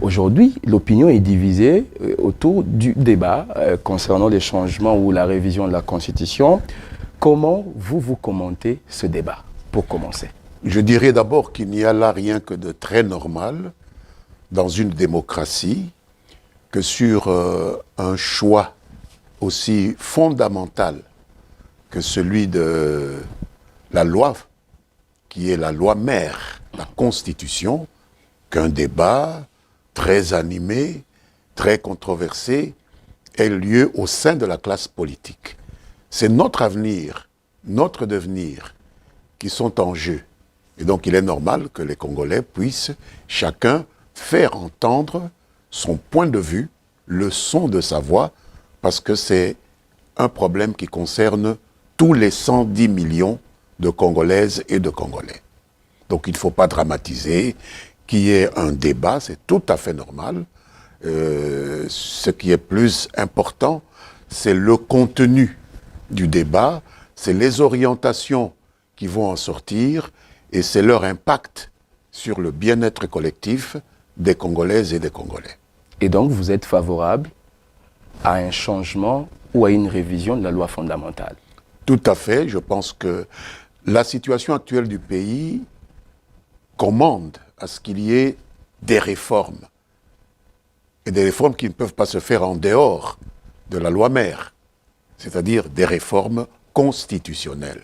Aujourd'hui, l'opinion est divisée autour du débat concernant les changements ou la révision de la Constitution. Comment vous commentez ce débat, pour commencer? Je dirais d'abord qu'il n'y a là rien que de très normal dans une démocratie, que sur un choix aussi fondamental que celui de la loi, qui est la loi mère, la Constitution, qu'un débat très animé, très controversé, ait lieu au sein de la classe politique. C'est notre avenir, notre devenir qui sont en jeu. Et donc il est normal que les Congolais puissent chacun faire entendre son point de vue, le son de sa voix, parce que c'est un problème qui concerne tous les 110 millions de Congolaises et de Congolais. Donc il ne faut pas dramatiser, qu'il y ait un débat, c'est tout à fait normal. Ce qui est plus important, c'est le contenu du débat, c'est les orientations qui vont en sortir et c'est leur impact sur le bien-être collectif des Congolaises et des Congolais. Et donc vous êtes favorable à un changement ou à une révision de la loi fondamentale? Tout à fait, je pense que la situation actuelle du pays commande à ce qu'il y ait des réformes. Et des réformes qui ne peuvent pas se faire en dehors de la loi mère, c'est-à-dire des réformes constitutionnelles.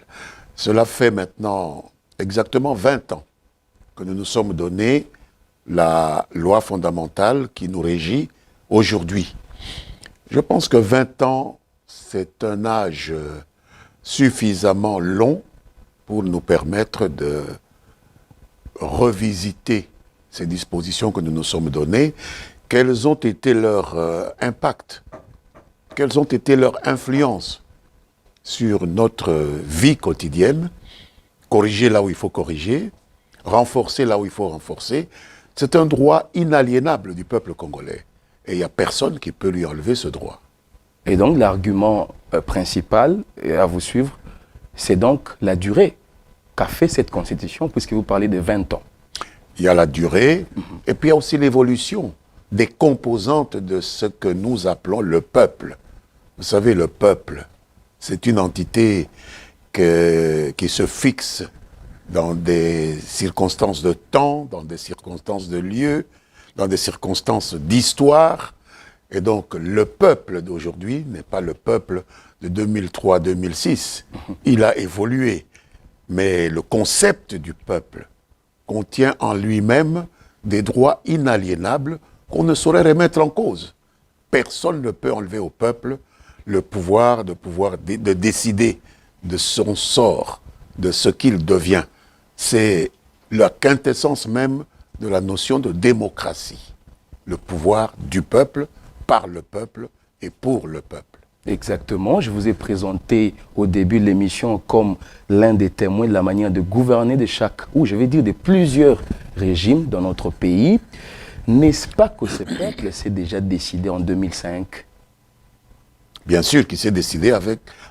Cela fait maintenant exactement 20 ans que nous nous sommes donné la loi fondamentale qui nous régit aujourd'hui. Je pense que 20 ans, c'est un âge suffisamment long pour nous permettre de revisiter ces dispositions que nous nous sommes données. Quels ont été leurs impacts? Quelles ont été leurs influences sur notre vie quotidienne? Corriger là où il faut corriger, renforcer là où il faut renforcer. C'est un droit inaliénable du peuple congolais. Et il n'y a personne qui peut lui enlever ce droit. Et donc l'argument principal, à vous suivre, c'est donc la durée qu'a fait cette Constitution, puisque vous parlez de 20 ans. Il y a la durée, et puis il y a aussi l'évolution des composantes de ce que nous appelons le peuple. Vous savez, le peuple, c'est une entité qui se fixe dans des circonstances de temps, dans des circonstances de lieu, dans des circonstances d'histoire. Et donc, le peuple d'aujourd'hui n'est pas le peuple de 2003-2006. Il a évolué. Mais le concept du peuple contient en lui-même des droits inaliénables qu'on ne saurait remettre en cause. Personne ne peut enlever au peuple le pouvoir de décider de son sort, de ce qu'il devient. C'est la quintessence même de la notion de démocratie. Le pouvoir du peuple, par le peuple et pour le peuple. Exactement. Je vous ai présenté au début de l'émission comme l'un des témoins de la manière de gouverner de chaque, ou je vais dire de plusieurs régimes dans notre pays. N'est-ce pas que ce peuple s'est déjà décidé en 2005? Bien sûr qu'il s'est décidé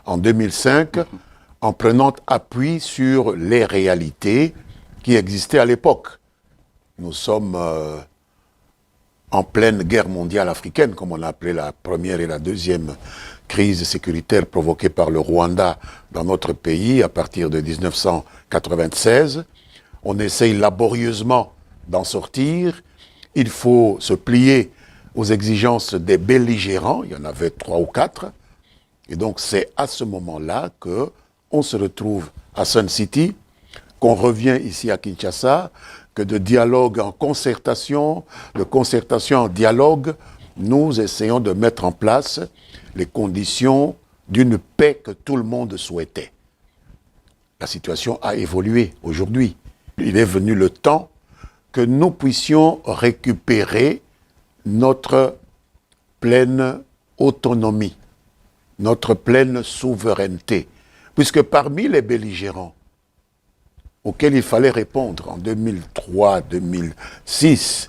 en 2005, en prenant appui sur les réalités qui existaient à l'époque. Nous sommes en pleine guerre mondiale africaine, comme on l'a appelé la première et la deuxième crise sécuritaire provoquée par le Rwanda dans notre pays à partir de 1996. On essaye laborieusement d'en sortir. Il faut se plier aux exigences des belligérants. Il y en avait 3 ou 4. Et donc c'est à ce moment-là qu'on se retrouve à Sun City, qu'on revient ici à Kinshasa, que de dialogue en concertation, de concertation en dialogue, nous essayons de mettre en place les conditions d'une paix que tout le monde souhaitait. La situation a évolué aujourd'hui. Il est venu le temps que nous puissions récupérer notre pleine autonomie, notre pleine souveraineté. Puisque parmi les belligérants auxquels il fallait répondre en 2003-2006,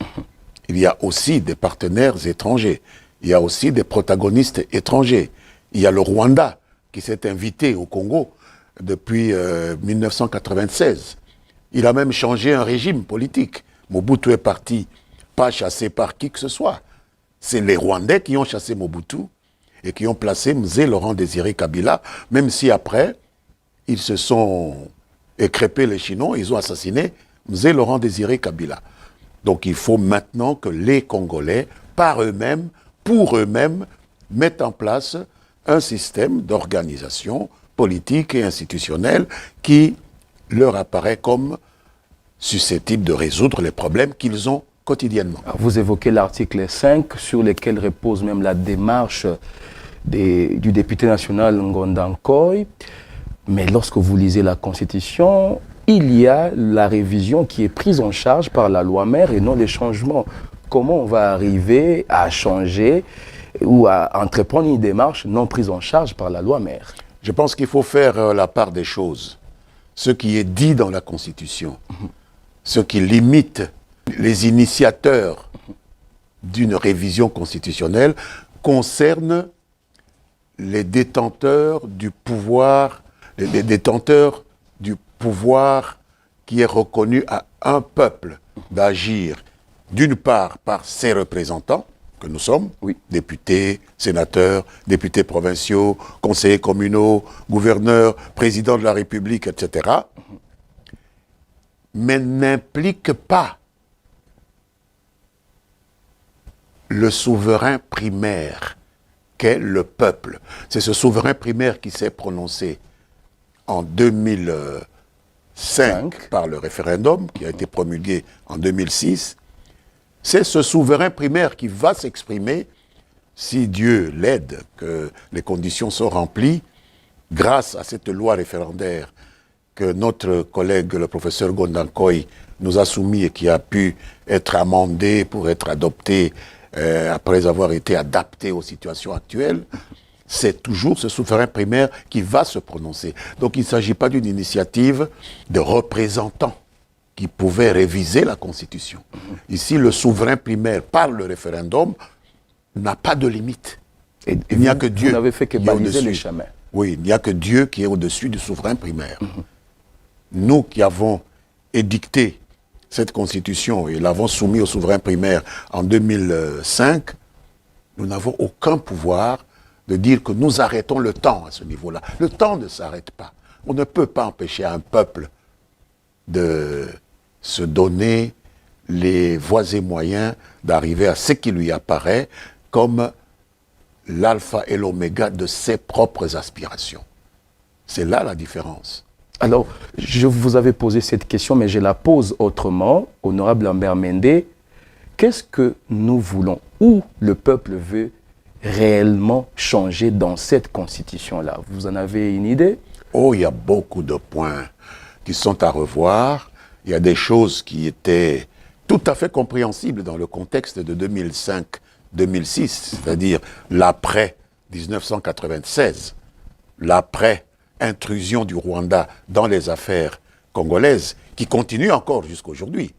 il y a aussi des partenaires étrangers. Il y a aussi des protagonistes étrangers. Il y a le Rwanda qui s'est invité au Congo depuis 1996. Il a même changé un régime politique. Mobutu est parti pas chassé par qui que ce soit. C'est les Rwandais qui ont chassé Mobutu et qui ont placé Mzee Laurent Désiré Kabila, même si après, ils se sont écrépés les Chinois, ils ont assassiné Mzee Laurent Désiré Kabila. Donc il faut maintenant que les Congolais, par eux-mêmes, pour eux-mêmes, mettent en place un système d'organisation politique et institutionnelle qui leur apparaît comme susceptible de résoudre les problèmes qu'ils ont quotidiennement. Alors, vous évoquez l'article 5 sur lequel repose même la démarche du député national Ngonda Nkoy. Mais lorsque vous lisez la Constitution, il y a la révision qui est prise en charge par la loi mère et non les changements. Comment on va arriver à changer ou à entreprendre une démarche non prise en charge par la loi mère? Je pense qu'il faut faire la part des choses. Ce qui est dit dans la Constitution, ce qui limite les initiateurs d'une révision constitutionnelle concerne les détenteurs du pouvoir, les détenteurs du pouvoir qui est reconnu à un peuple d'agir, d'une part par ses représentants, que nous sommes, oui, députés, sénateurs, députés provinciaux, conseillers communaux, gouverneurs, présidents de la République, etc., mais n'implique pas le souverain primaire qu'est le peuple. C'est ce souverain primaire qui s'est prononcé en 2005 par le référendum, qui a été promulgué en 2006. C'est ce souverain primaire qui va s'exprimer, si Dieu l'aide, que les conditions sont remplies, grâce à cette loi référendaire que notre collègue, le professeur Ngonda Nkoy, nous a soumis et qui a pu être amendée pour être adoptée après avoir été adaptée aux situations actuelles. C'est toujours ce souverain primaire qui va se prononcer. Donc il ne s'agit pas d'une initiative de représentants qui pouvaient réviser la Constitution. Ici, le souverain primaire, par le référendum, n'a pas de limite. Et il n'y a que Dieu. Vous n'avez fait que qui est baliser les au-dessus. chemins. Oui, il n'y a que Dieu qui est au-dessus du souverain primaire. Nous qui avons édicté cette Constitution et l'avons soumise au souverain primaire en 2005, nous n'avons aucun pouvoir de dire que nous arrêtons le temps à ce niveau-là. Le temps ne s'arrête pas. On ne peut pas empêcher un peuple de se donner les voies et moyens d'arriver à ce qui lui apparaît comme l'alpha et l'oméga de ses propres aspirations. C'est là la différence. Alors, je vous avais posé cette question, mais je la pose autrement. Honorable Lambert Mende, qu'est-ce que nous voulons? Où le peuple veut réellement changer dans cette constitution-là? Vous en avez une idée? Oh, il y a beaucoup de points qui sont à revoir. Il y a des choses qui étaient tout à fait compréhensibles dans le contexte de 2005-2006, c'est-à-dire l'après 1996, l'après intrusion du Rwanda dans les affaires congolaises, qui continue encore jusqu'à aujourd'hui.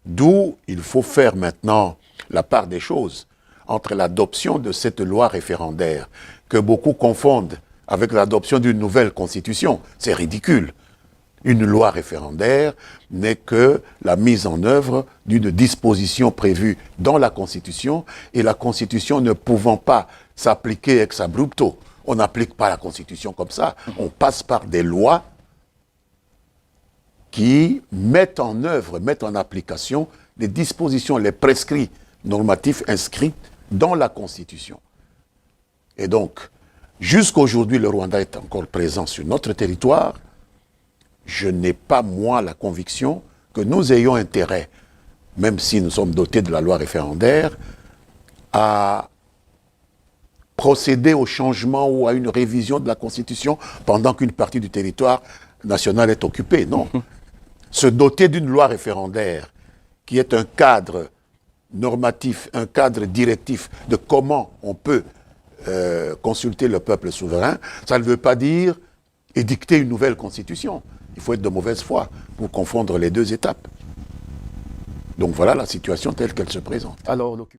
D'où il faut faire maintenant la part des choses entre l'adoption de cette loi référendaire, que beaucoup confondent avec l'adoption d'une nouvelle constitution. C'est ridicule. Une loi référendaire n'est que la mise en œuvre d'une disposition prévue dans la Constitution, et la Constitution ne pouvant pas s'appliquer ex abrupto. On n'applique pas la Constitution comme ça. On passe par des lois qui mettent en œuvre, mettent en application les dispositions, les prescrits normatifs inscrits dans la Constitution. Et donc, jusqu'aujourd'hui, le Rwanda est encore présent sur notre territoire. Je n'ai pas, moi, la conviction que nous ayons intérêt, même si nous sommes dotés de la loi référendaire, à procéder au changement ou à une révision de la Constitution pendant qu'une partie du territoire national est occupée. Non. Se doter d'une loi référendaire qui est un cadre normatif, un cadre directif de comment on peut consulter le peuple souverain, ça ne veut pas dire édicter une nouvelle Constitution. Il faut être de mauvaise foi pour confondre les deux étapes. Donc voilà la situation telle qu'elle se présente. Alors,